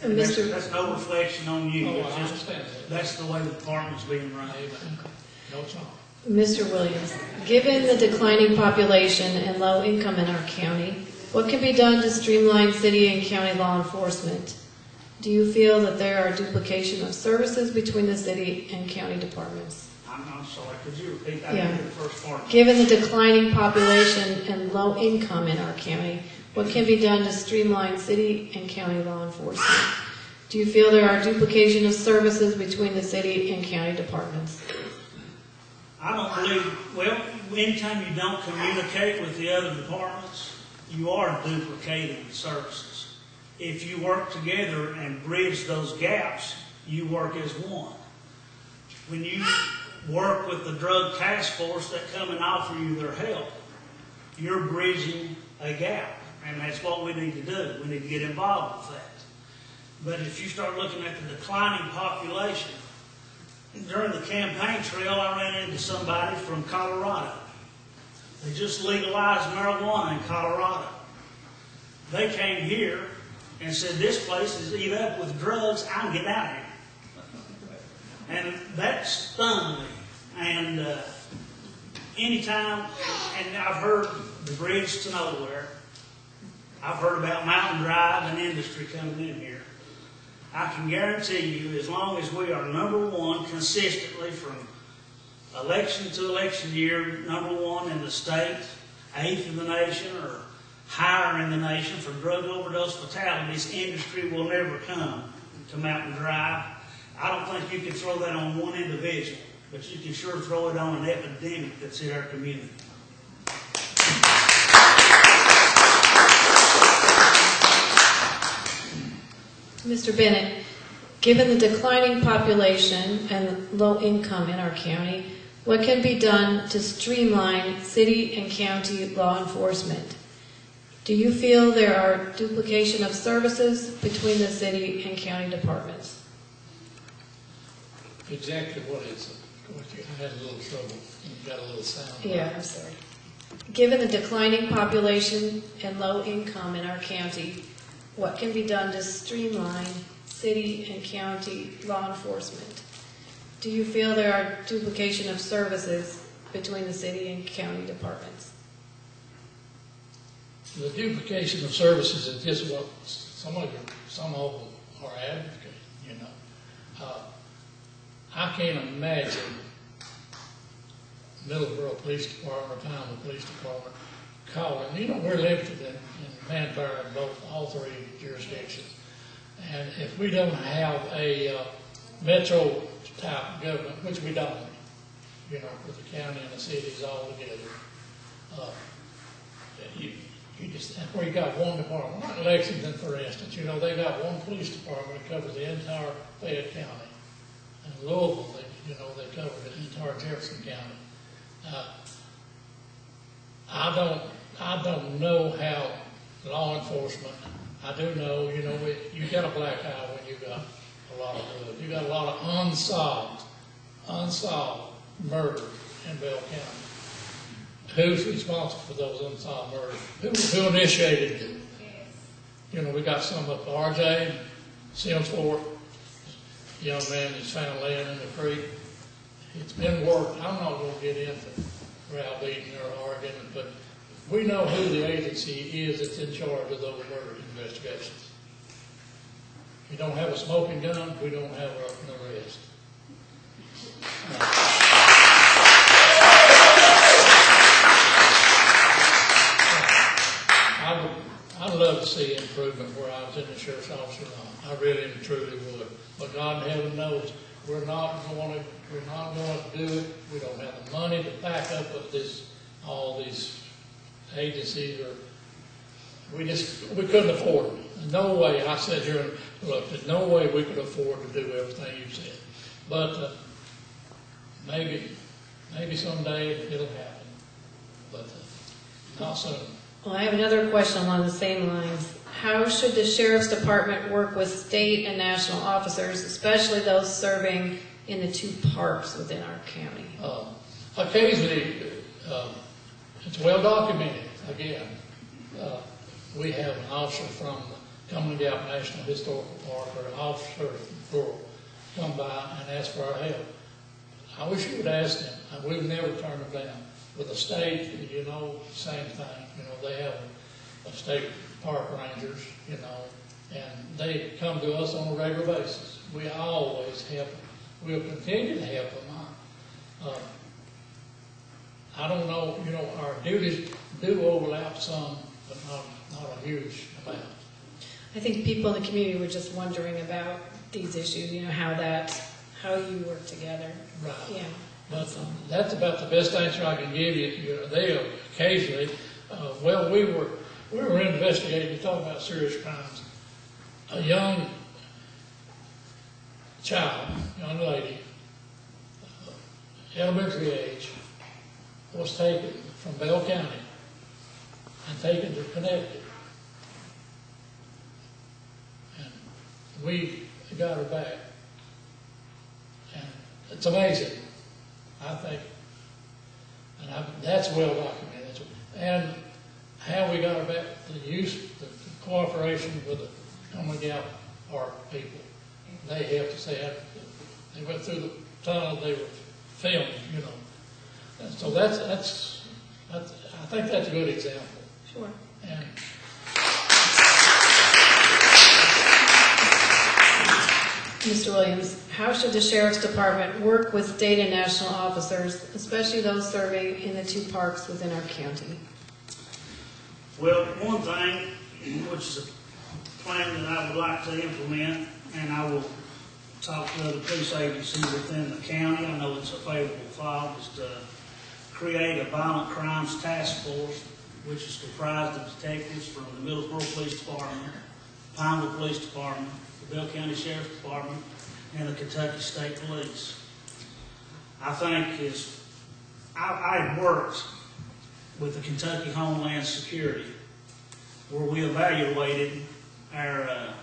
[SPEAKER 1] And
[SPEAKER 2] That's no reflection on you.
[SPEAKER 3] Oh,
[SPEAKER 2] It's
[SPEAKER 3] I
[SPEAKER 2] just,
[SPEAKER 3] understand that.
[SPEAKER 2] that's the way the department's being run.
[SPEAKER 3] No, it's not.
[SPEAKER 1] Mr. Williams, given the declining population and low income in our county, what can be done to streamline city and county law enforcement? Do you feel that there are duplication of services between the city and county departments?
[SPEAKER 2] I'm sorry, could you repeat that?
[SPEAKER 1] Yeah.
[SPEAKER 2] I didn't hear the first part.
[SPEAKER 1] Given the declining population and low income in our county, what can be done to streamline city and county law enforcement? Do you feel there are duplication of services between the city and county departments?
[SPEAKER 2] I don't believe, well, anytime you don't communicate with the other departments, you are duplicating the services. If you work together and bridge those gaps, you work as one. When you work with the drug task force that come and offer you their help, you're bridging a gap, and that's what we need to do. We need to get involved with that. But if you start looking at the declining population, during the campaign trail, I ran into somebody from Colorado. They just legalized marijuana in Colorado. They came here and said, this place is eat up with drugs, I'm getting out of here. And that stunned me. And anytime, and I've heard the bridge to nowhere. I've heard about Mountain Drive and industry coming in here. I can guarantee you, as long as we are #1 consistently from election to election year, #1 in the state, 8th in the nation, or higher in the nation for drug overdose fatalities, industry will never come to Mountain Drive. I don't think you can throw that on one individual, but you can sure throw it on an epidemic that's in our community.
[SPEAKER 1] Mr. Bennett, given the declining population and low income in our county, what can be done to streamline city and county law enforcement? Do you feel there are duplication of services between the city and county departments?
[SPEAKER 3] Exactly what is it? I had a little trouble. You got a little sound.
[SPEAKER 1] Yeah, I'm sorry. Given the declining population and low income in our county, what can be done to streamline city and county law enforcement? Do you feel there are duplication of services between the city and county departments?
[SPEAKER 3] The duplication of services is just what some of them are advocating, you know. I can't imagine Middleborough Police Department or Townley Police Department calling. You know, we're limited in manpower in all three jurisdictions. And if we don't have a metro type government, which we don't, you know, with the county and the cities all together, you just, that's where you got one department. Like Lexington, for instance, you know, they got one police department that covers the entire Fayette County. And Louisville, they cover the entire Jefferson County. I don't know how law enforcement, I do know, you know, you got a black eye when you got a lot of blood. You got a lot of unsolved murders in Bell County. Who's responsible for those unsolved murders? Who initiated it? You know, we got some up RJ, Sims Fort, young man is found laying in the creek. It's been worked. I'm not going to get into browbeating or arguing, but we know who the agency is that's in charge of those murder investigations. We don't have a smoking gun. We don't have an arrest. I'd love to see improvement where I was in the sheriff's office or not. I really and truly would. But God in heaven knows we're not going to do it. We don't have the money to back up with all these agencies, or we couldn't afford it. No way. I said here, look, there's no way we could afford to do everything you said. But maybe someday it'll happen. But not soon.
[SPEAKER 1] Well, I have another question along the same lines. How should the Sheriff's Department work with state and national officers, especially those serving in the 2 parks within our county?
[SPEAKER 3] Occasionally, it's well documented. Again, we have an officer from Cumberland Gap National Historical Park or an officer from Rural come by and ask for our help. I wish you would ask them. We've never turned them down. With the state, you know, same thing. You know, they have a state park rangers, you know, and they come to us on a regular basis. We always help them. We'll continue to help them. I don't know, you know, our duties do overlap some, but not a huge amount.
[SPEAKER 1] I think people in the community were just wondering about these issues, you know, how you work together.
[SPEAKER 3] Right.
[SPEAKER 1] Yeah.
[SPEAKER 3] But that's about the best answer I can give you. You know, they occasionally, we were investigating, you talk about serious crimes. A young young lady, elementary age, was taken from Bell County and taken to Connecticut. And we got her back. And it's amazing. I think, and that's well documented. And how we got her back, the cooperation with the Cumberland Gap Park people. They helped us out. They went through tunnel they were filmed, you know. And so that's I think that's a good example.
[SPEAKER 1] Sure.
[SPEAKER 3] And
[SPEAKER 1] Mr. Williams, how should the Sheriff's Department work with state and national officers, especially those serving in the 2 parks within our county?
[SPEAKER 2] Well, one thing, which is a plan that I would like to implement, and I will talk to other police agencies within the county, I know it's a favorable thought, is to create a violent crimes task force, which is comprised of detectives from the Middlesboro Police Department, Pineville Police Department, the Bell County Sheriff's Department, and the Kentucky State Police. I think I worked with the Kentucky Homeland Security, where we evaluated our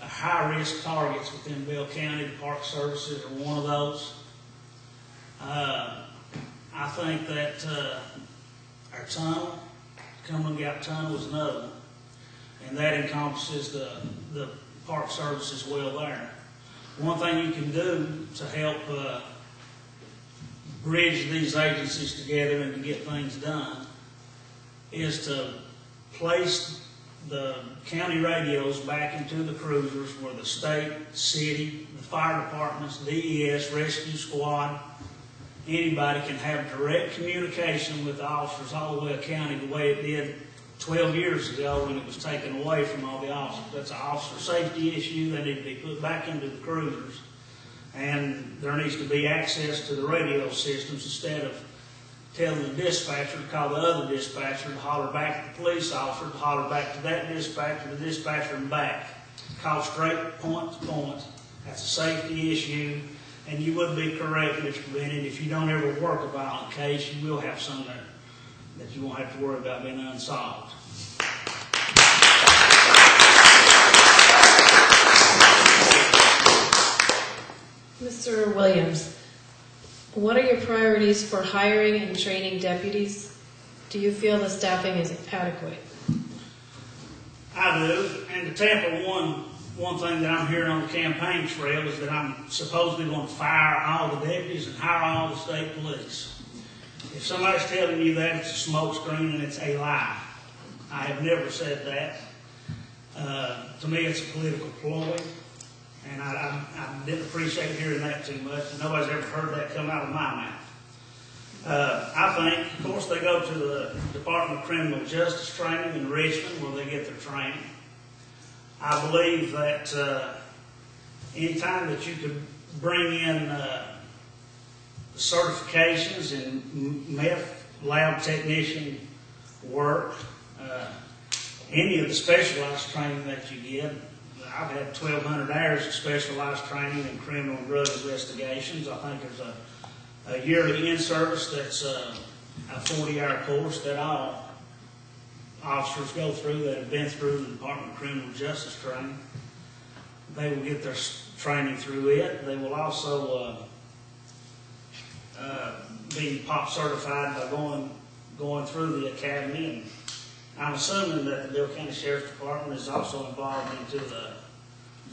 [SPEAKER 2] high-risk targets within Bell County. The Park Services are one of those. I think that our tunnel, Cumberland Gap Tunnel, is another one, and that encompasses the Park Service as well there. One thing you can do to help bridge these agencies together and to get things done is to place the county radios back into the cruisers where the state, city, the fire departments, DES, rescue squad, anybody can have direct communication with the officers all the way a county the way it did 12 years ago when it was taken away from all the officers. That's an officer safety issue. They need to be put back into the cruisers. And there needs to be access to the radio systems instead of telling the dispatcher to call the other dispatcher, to holler back at the police officer, to holler back to that dispatcher, the dispatcher, and back. Call straight point to point. That's a safety issue. And you would be correct, Mr. Bennett, if you don't ever work a violent case, you will have some that you won't have to worry about being unsolved.
[SPEAKER 1] Mr. Williams, what are your priorities for hiring and training deputies? Do you feel the staffing is adequate?
[SPEAKER 2] I do. And to tamper one thing that I'm hearing on the campaign trail is that I'm supposedly going to fire all the deputies and hire all the state police. If somebody's telling you that, it's a smokescreen and it's a lie. I have never said that. To me, it's a political ploy, and I didn't appreciate hearing that too much. Nobody's ever heard that come out of my mouth. I think, of course, they go to the Department of Criminal Justice Training in Richmond where they get their training. I believe that any time that you could bring in certifications in meth lab technician work, any of the specialized training that you get. I've had 1,200 hours of specialized training in criminal and drug investigations. I think there's a yearly in-service that's a 40-hour course that all officers go through that have been through the Department of Criminal Justice training. They will get their training through it. They will also be POP certified by going through the academy. And I'm assuming that the Bell County Sheriff's Department is also involved into the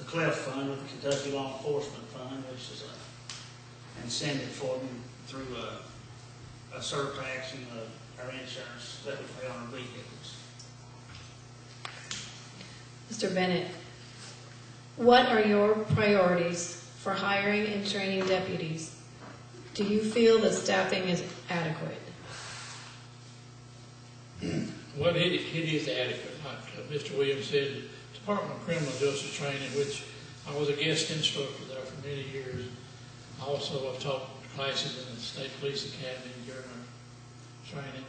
[SPEAKER 2] CLEF fund, or the Kentucky Law Enforcement Fund, which is an incentive for them through a surtax and our insurance that we pay on our vehicles.
[SPEAKER 1] Mr. Bennett, what are your priorities for hiring and training deputies? Do you feel the staffing is adequate?
[SPEAKER 3] Well, it is adequate. Like Mr. Williams said, Department of Criminal Justice Training, which I was a guest instructor there for many years. Also, I've taught classes in the State Police Academy during our training.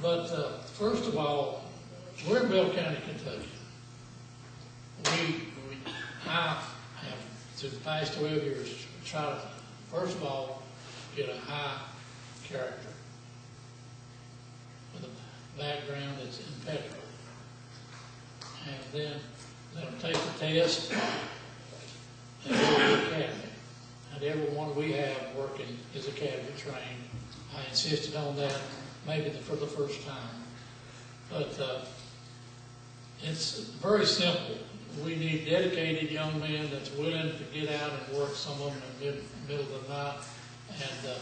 [SPEAKER 3] But first of all, we're in Bell County, Kentucky. I have, through the past 12 years, tried to, first of all, get a high character with a background that's impeccable. And then let them take the test and go to the academy. And everyone we have working is academy trained. I insisted on that maybe for the first time. But it's very simple. we need dedicated young men that's willing to get out and work, some of them in the middle of the night, and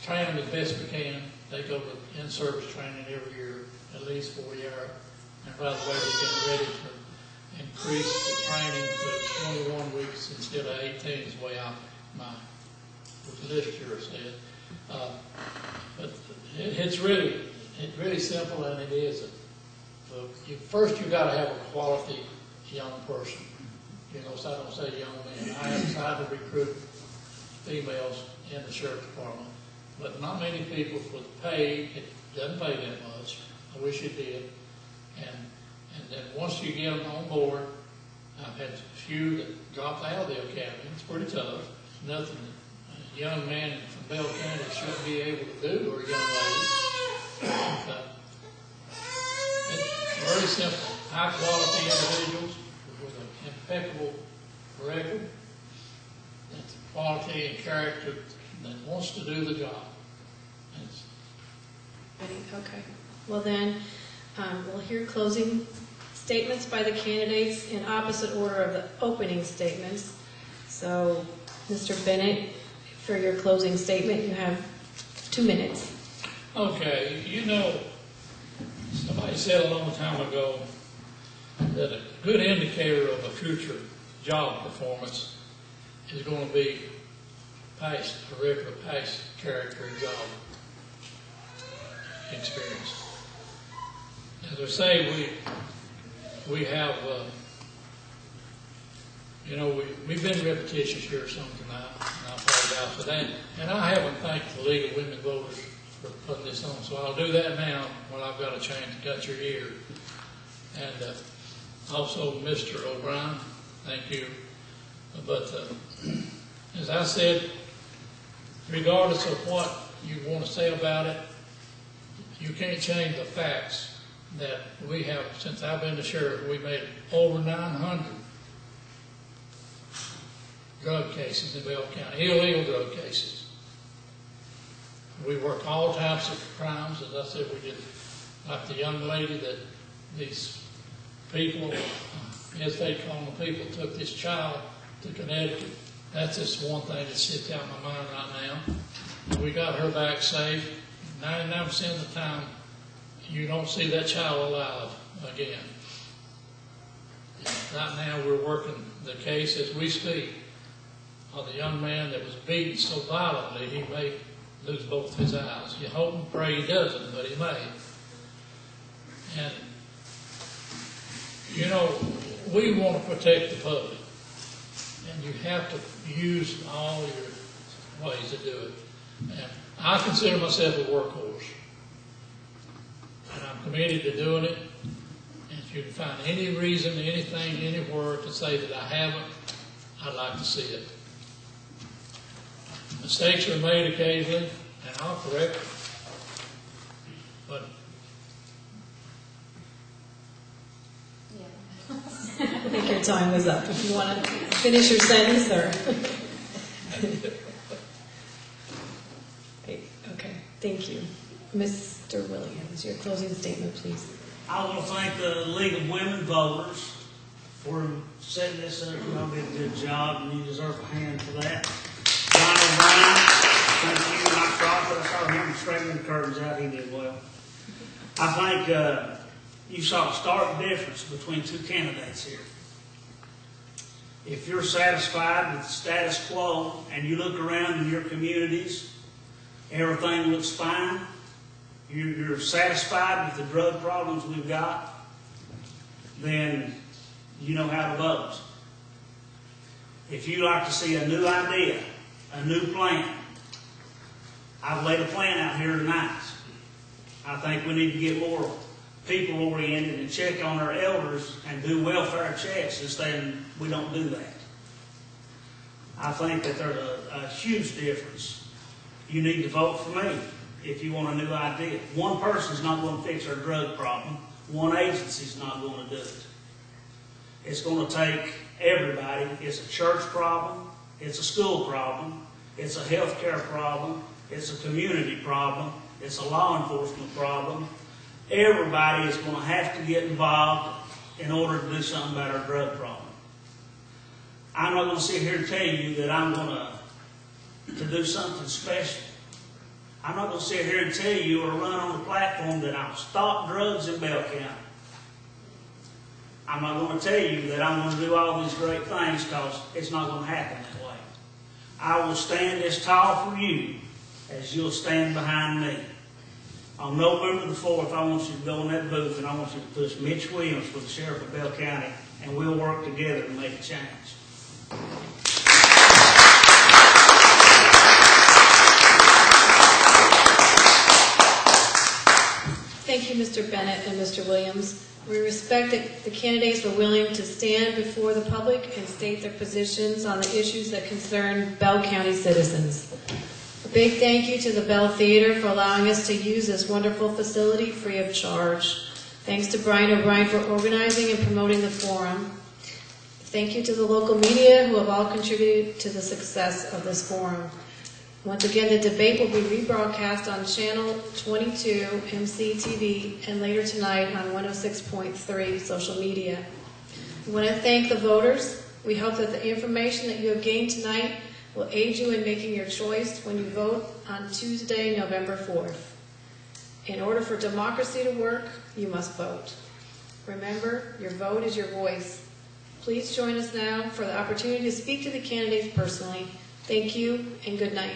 [SPEAKER 3] train them as best we can. They go to in-service training every year, at least 40 hours. And by the way, they're getting ready to increase the training to 21 weeks instead of 18 is the way my literature said. But it's really simple, and it is. First, you got to have a quality young person. You know, so I don't say young men. I have tried to recruit females in the sheriff's department, but not many people for the pay. It doesn't pay that much. I wish it did. And then once you get them on board, I've had a few that dropped out of the academy. It's pretty tough. Nothing a young man from Bell County should be able to do, or a young lady. But it's very simple. High quality individuals with an impeccable record, that's quality and character that wants to do the job.
[SPEAKER 1] Okay. Well then, we'll hear closing statements by the candidates in opposite order of the opening statements. So, Mr. Bennett, for your closing statement, you have 2 minutes.
[SPEAKER 3] Okay, you know, somebody said a long time ago that a good indicator of a future job performance is going to be past curriculum, past character and job experience. As I say, we have, you know, we've been repetitious here some tonight, and I apologize for that. And I haven't thanked the League of Women Voters for putting this on, so I'll do that now when I've got a chance to cut your ear. And also, Mr. O'Brien, thank you. But as I said, regardless of what you want to say about it, you can't change the facts that we have. Since I've been the sheriff, we made over 900 drug cases in Bell County, illegal drug cases. We work all types of crimes. As I said, we did, like the young lady that these people, as they call them, people took this child to Connecticut. That's just one thing that sits out in my mind right now. And we got her back safe. 99% of the time, you don't see that child alive again. Right now, we're working the case as we speak of the young man that was beaten so violently he may lose both his eyes. You hope and pray he doesn't, but he may. And, you know, we want to protect the public. And you have to use all your ways to do it. And I consider myself a workhorse. And I'm committed to doing it. And if you can find any reason, anything, anywhere to say that I haven't, I'd like to see it. Mistakes are made occasionally, and I'll correct them. But
[SPEAKER 1] I think your time was up. If you want to finish your sentence, or okay, thank you. Mr. Williams, your closing statement, please.
[SPEAKER 2] I want to thank the League of Women Voters for setting this up. Y'all did a good job, and you deserve a hand for that. John O'Brien, thank you. Mike Crawford, I saw him straightening the curtains out. He did well. I think you saw a stark difference between two candidates here. If you're satisfied with the status quo and you look around in your communities, everything looks fine, you're satisfied with the drug problems we've got, then you know how to vote. If you like to see a new idea, a new plan, I've laid a plan out here tonight. I think we need to get more people-oriented and check on our elders and do welfare checks instead of we don't do that. I think that there's a huge difference. You need to vote for me if you want a new idea. One person's not going to fix our drug problem. One agency's not going to do it. It's going to take everybody. It's a church problem. It's a school problem. It's a health care problem. It's a community problem. It's a law enforcement problem. Everybody is going to have to get involved in order to do something about our drug problem. I'm not going to sit here and tell you that I'm going to do something special. I'm not going to sit here and tell you or run on the platform that I'll stop drugs in Bell County. I'm not going to tell you that I'm going to do all these great things, because it's not going to happen that way. I will stand as tall for you as you'll stand behind me. On November the 4th, I want you to go in that booth and I want you to push Mitch Williams for the sheriff of Bell County, and we'll work together to make a change.
[SPEAKER 1] Thank you, Mr. Bennett and Mr. Williams. We respect that the candidates were willing to stand before the public and state their positions on the issues that concern Bell County citizens. A big thank you to the Bell Theater for allowing us to use this wonderful facility free of charge. Thanks to Brian O'Brien for organizing and promoting the forum. Thank you to the local media who have all contributed to the success of this forum. Once again, the debate will be rebroadcast on Channel 22 MCTV and later tonight on 106.3 social media. We want to thank the voters. We hope that the information that you have gained tonight will aid you in making your choice when you vote on Tuesday, November 4th. In order for democracy to work, you must vote. Remember, your vote is your voice. Please join us now for the opportunity to speak to the candidates personally. Thank you and good night.